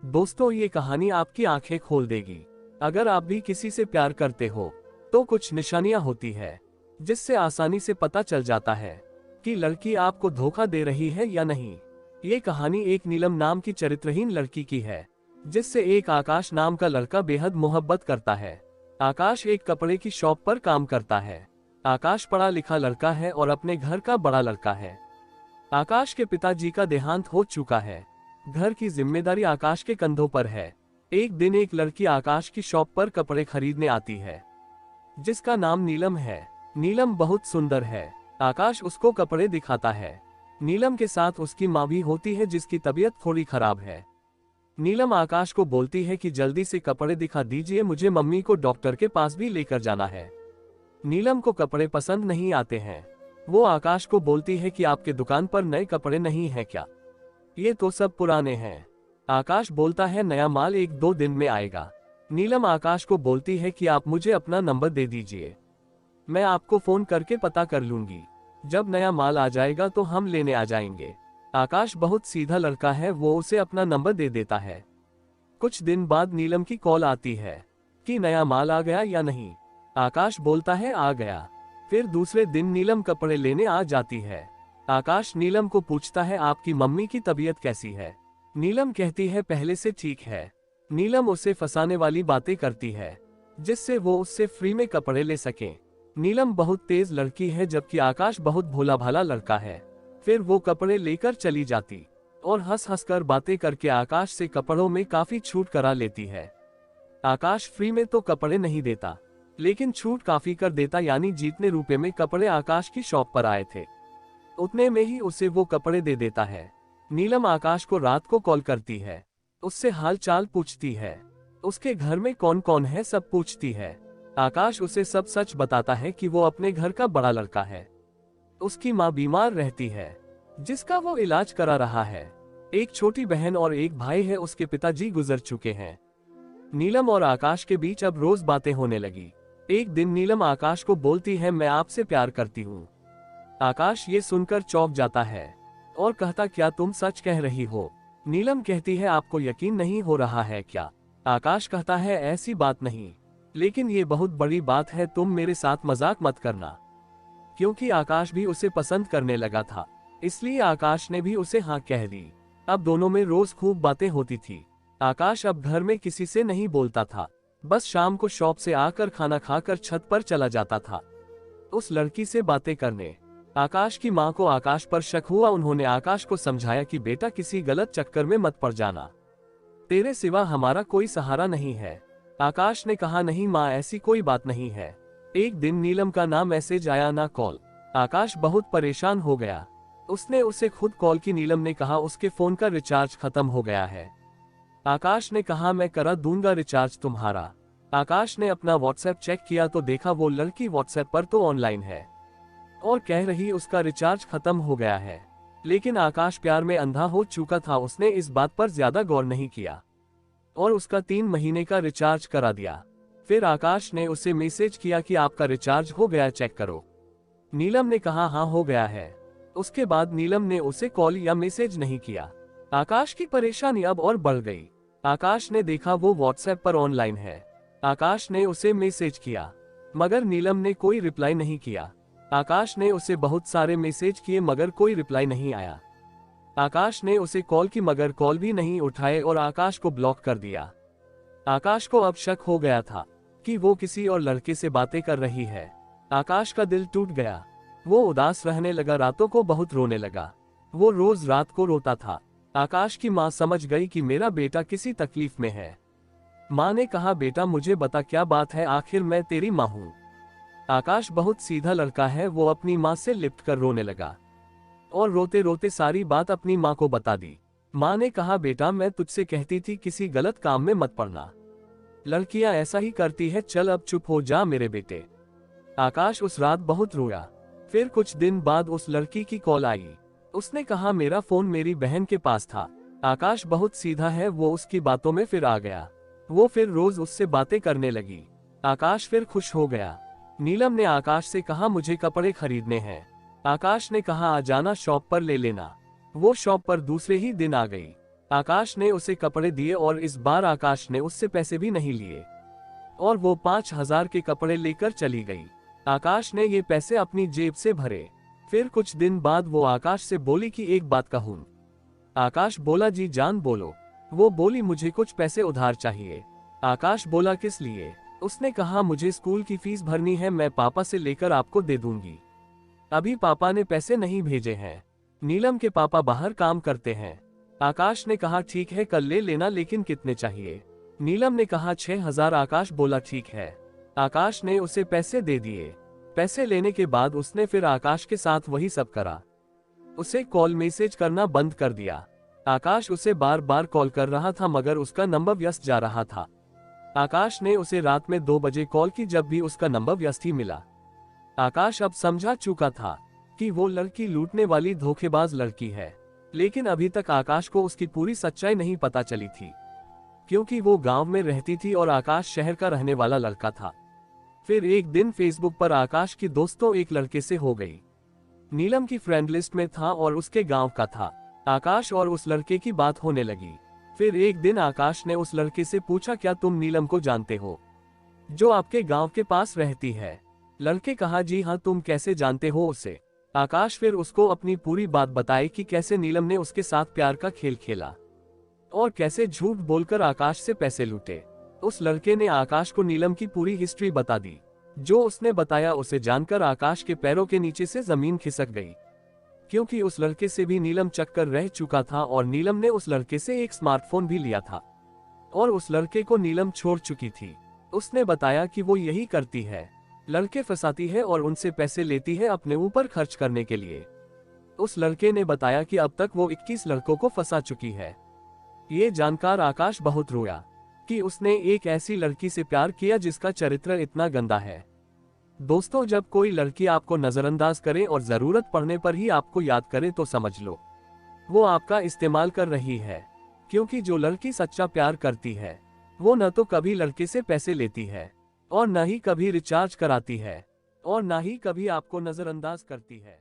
दोस्तों, ये कहानी आपकी आंखें खोल देगी। अगर आप भी किसी से प्यार करते हो तो कुछ निशानियां होती है जिससे आसानी से पता चल जाता है कि लड़की आपको धोखा दे रही है या नहीं। ये कहानी एक नीलम नाम की चरित्रहीन लड़की की है जिससे एक आकाश नाम का लड़का बेहद मोहब्बत करता है। आकाश एक कपड़े की शॉप पर काम करता है। आकाश पढ़ा लिखा लड़का है और अपने घर का बड़ा लड़का है। आकाश के पिताजी का देहांत हो चुका है। घर की जिम्मेदारी आकाश के कंधों पर है। एक दिन एक लड़की आकाश की शॉप पर कपड़े खरीदने आती है जिसका नाम नीलम है। नीलम बहुत सुंदर है। आकाश उसको कपड़े दिखाता है। नीलम के साथ उसकी माँ भी होती है जिसकी तबीयत थोड़ी खराब है। नीलम आकाश को बोलती है कि जल्दी से कपड़े दिखा दीजिए, मुझे मम्मी को डॉक्टर के पास भी लेकर जाना है। नीलम को कपड़े पसंद नहीं आते हैं। वो आकाश को बोलती है कि आपके दुकान पर नए कपड़े नहीं हैं क्या? ये तो सब पुराने हैं। आकाश बोलता है नया माल 1-2 दिन में आएगा। नीलम आकाश को बोलती है कि आप मुझे अपना नंबर दे दीजिए, मैं आपको फोन करके पता कर लूंगी। जब नया माल आ जाएगा तो हम लेने आ जाएंगे। आकाश बहुत सीधा लड़का है, वो उसे अपना नंबर दे देता है। कुछ दिन बाद नीलम की कॉल आती है कि नया माल आ गया या नहीं। आकाश बोलता है आ गया। फिर दूसरे दिन नीलम कपड़े लेने आ जाती है। आकाश नीलम को पूछता है आपकी मम्मी की तबीयत कैसी है? नीलम कहती है पहले से ठीक है। नीलम उसे फंसाने वाली बातें करती है जिससे वो उससे फ्री में कपड़े ले सके। नीलम बहुत तेज लड़की है जबकि आकाश बहुत भोला भाला लड़का है। फिर वो कपड़े लेकर चली जाती और हंस हंस कर बातें करके आकाश से कपड़ों में काफी छूट करा लेती है। आकाश फ्री में तो कपड़े नहीं देता लेकिन छूट काफी कर देता, यानी जितने रुपए में कपड़े आकाश की शॉप पर आए थे उतने में ही उसे वो कपड़े दे देता है। नीलम आकाश को रात को कॉल करती है, उससे हाल चाल पूछती है, उसके घर में कौन कौन है सब पूछती है। आकाश उसे सब सच बताता है कि वो अपने घर का बड़ा लड़का है। उसकी माँ बीमार रहती है जिसका वो इलाज करा रहा है। एक छोटी बहन और एक भाई है, उसके पिताजी गुजर चुके हैं। नीलम और आकाश के बीच अब रोज बातें होने लगी। एक दिन नीलम आकाश को बोलती है मैं आपसे प्यार करती हूँ। आकाश ये सुनकर चौंक जाता है और कहता क्या तुम सच कह रही हो? नीलम कहती है आपको यकीन नहीं हो रहा है क्या? आकाश कहता है ऐसी बात नहीं, लेकिन ये बहुत बड़ी बात है, तुम मेरे साथ मजाक मत करना। क्योंकि आकाश भी उसे पसंद करने लगा था इसलिए आकाश ने भी उसे हाँ कह दी। अब दोनों में रोज खूब बातें होती थी। आकाश अब घर में किसी से नहीं बोलता था, बस शाम को शॉप से आकर खाना खाकर छत पर चला जाता था उस लड़की से बातें करने। आकाश की माँ को आकाश पर शक हुआ। उन्होंने आकाश को समझाया कि बेटा किसी गलत चक्कर में मत पड़ जाना, तेरे सिवा हमारा कोई सहारा नहीं है। आकाश ने कहा नहीं माँ, ऐसी कोई बात नहीं है। एक दिन नीलम का ना मैसेज आया ना कॉल। आकाश बहुत परेशान हो गया। उसने उसे खुद कॉल की। नीलम ने कहा उसके फोन का रिचार्ज खत्म हो गया है। आकाश ने कहा मैं करा दूंगा रिचार्ज तुम्हारा। आकाश ने अपना व्हाट्सएप चेक किया तो देखा वो लड़की व्हाट्सएप पर तो ऑनलाइन है और कह रही उसका रिचार्ज खत्म हो गया है। लेकिन आकाश प्यार में अंधा हो चुका था, उसने इस बात पर ज्यादा गौर नहीं किया और उसका 3 महीने का रिचार्ज करा दिया। फिर आकाश ने उसे मैसेज किया कि आपका रिचार्ज हो गया, चेक करो। नीलम ने कहा हाँ हो गया है। उसके बाद नीलम ने उसे कॉल या मैसेज नहीं किया। आकाश की परेशानी अब और बढ़ गई। आकाश ने देखा वो व्हाट्सएप पर ऑनलाइन है। आकाश ने उसे मैसेज किया मगर नीलम ने कोई रिप्लाई नहीं किया। आकाश ने उसे बहुत सारे मैसेज किए मगर कोई रिप्लाई नहीं आया। आकाश ने उसे कॉल की मगर कॉल भी नहीं उठाए और आकाश को ब्लॉक कर दिया। आकाश को अब शक हो गया था कि वो किसी और लड़के से बातें कर रही है। आकाश का दिल टूट गया। वो उदास रहने लगा, रातों को बहुत रोने लगा। वो रोज रात को रोता था। आकाश की माँ समझ गई कि मेरा बेटा किसी तकलीफ में है। माँ ने कहा बेटा मुझे बता क्या बात है, आखिर मैं तेरी माँ हूँ। आकाश बहुत सीधा लड़का है, वो अपनी माँ से लिपट कर रोने लगा और रोते रोते सारी बात अपनी माँ को बता दी। माँ ने कहा बेटा मैं तुझसे कहती थी किसी गलत काम में मत पड़ना, लड़कियां ऐसा ही करती है, चल अब चुप हो जा मेरे बेटे। आकाश उस रात बहुत रोया। फिर कुछ दिन बाद उस लड़की की कॉल आई। उसने कहा मेरा फोन मेरी बहन के पास था। आकाश बहुत सीधा है, वो उसकी बातों में फिर आ गया। वो फिर रोज उससे बातें करने लगी। आकाश फिर खुश हो गया। नीलम ने आकाश से कहा मुझे कपड़े खरीदने हैं। आकाश ने कहा आ जाना शॉप पर ले लेना। वो शॉप पर दूसरे ही दिन आ गई। आकाश ने उसे कपड़े दिए और इस बार आकाश ने उससे पैसे भी नहीं लिए और वो 5,000 के कपड़े लेकर चली गई। आकाश ने ये पैसे अपनी जेब से भरे। फिर कुछ दिन बाद वो आकाश से बोली कि एक बात कहूं। आकाश बोला जी जान बोलो। वो बोली मुझे कुछ पैसे उधार चाहिए। आकाश बोला किस लिए? उसने कहा मुझे स्कूल की फीस भरनी है, मैं पापा से लेकर आपको दे दूंगी। अभी पापा ने पैसे नहीं भेजे हैं। नीलम के पापा बाहर काम करते हैं। आकाश ने कहा ठीक है कल ले लेना, लेकिन कितने चाहिए? नीलम ने कहा 6,000। आकाश बोला ठीक है। आकाश ने उसे पैसे दे दिए। पैसे लेने के बाद उसने फिर आकाश के साथ वही सब करा। उसे कॉल मैसेज करना बंद कर दिया। आकाश उसे बार बार कॉल कर रहा था मगर उसका नंबर व्यस्त जा रहा था। आकाश ने उसे रात में 2 बजे कॉल की, जब भी उसका नंबर व्यस्त ही मिला। आकाश अब समझा चुका था कि वो लड़की लूटने वाली धोखेबाज लड़की है, लेकिन अभी तक आकाश को उसकी पूरी सच्चाई नहीं पता चली थी, क्योंकि वो गांव में रहती थी और आकाश शहर का रहने वाला लड़का था। फिर एक दिन फेसबुक पर आकाश की दोस्तों एक लड़के से हो गई। नीलम की फ्रेंड लिस्ट में था और उसके गांव का था। आकाश और उस लड़के की बात होने लगी। फिर एक दिन आकाश ने उस लड़के से पूछा क्या तुम नीलम को जानते हो, जो आपके गांव के पास रहती है? लड़के कहा जी हाँ, तुम कैसे जानते हो उसे? आकाश फिर उसको अपनी पूरी बात बताई कि कैसे नीलम ने उसके साथ प्यार का खेल खेला और कैसे झूठ बोलकर आकाश से पैसे लूटे। उस लड़के ने आकाश को नीलम की पूरी हिस्ट्री बता दी। जो उसने बताया उसे जानकर आकाश के पैरों के नीचे से जमीन खिसक गई, क्योंकि उस लड़के से भी नीलम चक्कर रह चुका था और नीलम ने उस लड़के से एक स्मार्टफोन भी लिया था और उस लड़के को नीलम छोड़ चुकी थी। उसने बताया कि वो यही करती है, लड़के फंसाती है और उनसे पैसे लेती है अपने ऊपर खर्च करने के लिए। उस लड़के ने बताया कि अब तक वो 21 लड़कों को फंसा चुकी है। ये जानकर आकाश बहुत रोया कि उसने एक ऐसी लड़की से प्यार किया जिसका चरित्र इतना गंदा है। दोस्तों, जब कोई लड़की आपको नजरअंदाज करे और जरूरत पड़ने पर ही आपको याद करे तो समझ लो वो आपका इस्तेमाल कर रही है, क्योंकि जो लड़की सच्चा प्यार करती है वो न तो कभी लड़के से पैसे लेती है और न ही कभी रिचार्ज कराती है और न ही कभी आपको नजरअंदाज करती है।